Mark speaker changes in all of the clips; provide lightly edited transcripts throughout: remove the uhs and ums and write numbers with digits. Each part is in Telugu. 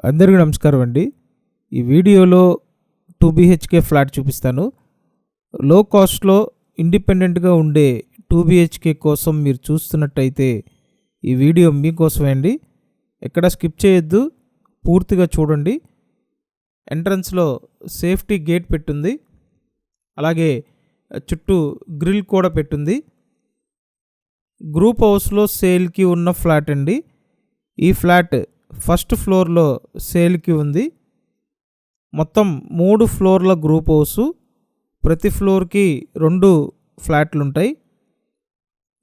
Speaker 1: అందరికీ నమస్కారం అండి. ఈ వీడియోలో 2 BHK ఫ్లాట్ చూపిస్తాను. లో కాస్ట్లో ఇండిపెండెంట్గా ఉండే 2 BHK కోసం మీరు చూస్తున్నట్టయితే ఈ వీడియో మీకోసమే అండి. ఎక్కడ స్కిప్ చేయొద్దు, పూర్తిగా చూడండి. ఎంట్రన్స్లో సేఫ్టీ గేట్ పెట్టుంది, అలాగే చుట్టూ గ్రిల్ కూడా పెట్టుంది. గ్రూప్ హౌస్లో సేల్కి ఉన్న ఫ్లాట్ అండి. ఈ ఫ్లాట్ ఫస్ట్ ఫ్లోర్లో సేల్కి ఉంది. మొత్తం 3 ఫ్లోర్ల గ్రూప్ హౌస్, ప్రతి ఫ్లోర్కి 2 ఫ్లాట్లు ఉంటాయి.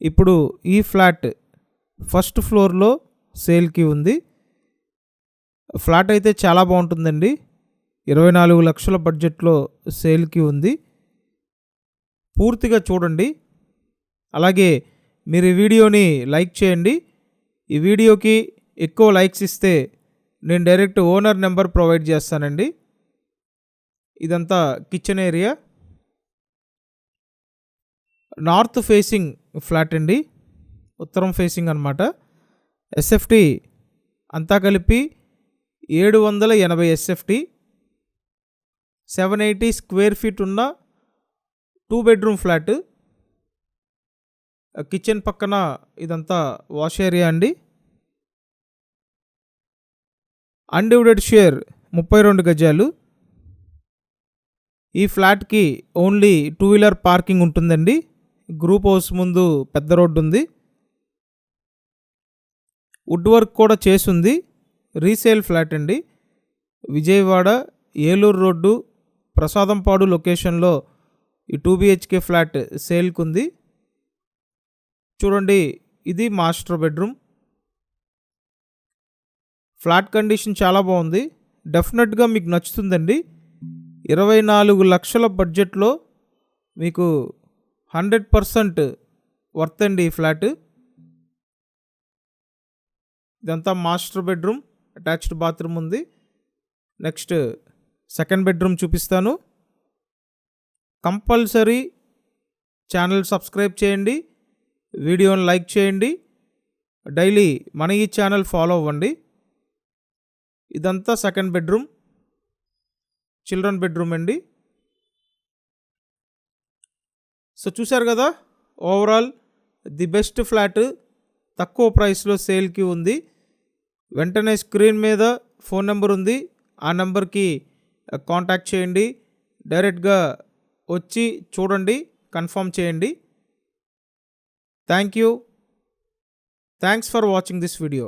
Speaker 1: ఇప్పుడు ఈ ఫ్లాట్ ఫస్ట్ ఫ్లోర్లో సేల్కి ఉంది. ఫ్లాట్ అయితే చాలా బాగుంటుందండి. 24 లక్షల బడ్జెట్లో సేల్కి ఉంది. పూర్తిగా చూడండి, అలాగే మీరు ఈ వీడియోని లైక్ చేయండి. ఈ వీడియోకి ఎక్కువ లైక్స్ ఇస్తే నేను డైరెక్ట్ ఓనర్ నెంబర్ ప్రొవైడ్ చేస్తానండి. ఇదంతా kitchen area, north facing flat అండి, ఉత్తరం ఫేసింగ్ అన్నమాట. SFT అంతా కలిపి 780 SFT, 780 స్క్వేర్ ఫీట్ ఉన్న 2 బెడ్రూమ్ ఫ్లాట్. కిచెన్ పక్కన ఇదంతా వాష్ ఏరియా అండి. అన్డివైడెడ్ షేర్ 32 గజాలు. ఈ ఫ్లాట్కి ఓన్లీ 2 వీలర్ పార్కింగ్ ఉంటుందండి. గ్రూప్ హౌస్ ముందు పెద్ద రోడ్డు ఉంది. వుడ్ వర్క్ కూడా చేసుంది. రీసేల్ ఫ్లాట్ అండి. విజయవాడ ఏలూరు రోడ్డు ప్రసాదంపాడు లొకేషన్లో ఈ 2 BHK ఫ్లాట్ సేల్కి ఉంది. చూడండి, ఇది మాస్టర్ బెడ్రూమ్. ఫ్లాట్ కండిషన్ చాలా బాగుంది, డెఫినెట్గా మీకు నచ్చుతుందండి. 24 లక్షల బడ్జెట్లో మీకు 100% వర్త్ అండి ఈ ఫ్లాట్. ఇదంతా మాస్టర్ బెడ్రూమ్, అటాచ్డ్ బాత్రూమ్ ఉంది. నెక్స్ట్ సెకండ్ బెడ్రూమ్ చూపిస్తాను. కంపల్సరీ ఛానల్ సబ్స్క్రైబ్ చేయండి, వీడియోని లైక్ చేయండి, డైలీ మన ఈ ఛానల్ ఫాలో అవ్వండి. ఇదంతా సెకండ్ బెడ్రూమ్, చిల్డ్రన్ బెడ్రూమ్ అండి. సో చూశారు కదా, ఓవరాల్ ది బెస్ట్ ఫ్లాట్ తక్కువ ప్రైస్లో సేల్కి ఉంది. వెంటనే స్క్రీన్ మీద ఫోన్ నెంబర్ ఉంది, ఆ నెంబర్కి కాంటాక్ట్ చేయండి. డైరెక్ట్గా వచ్చి చూడండి, కన్ఫర్మ్ చేయండి. Thank you. Thanks for watching this video.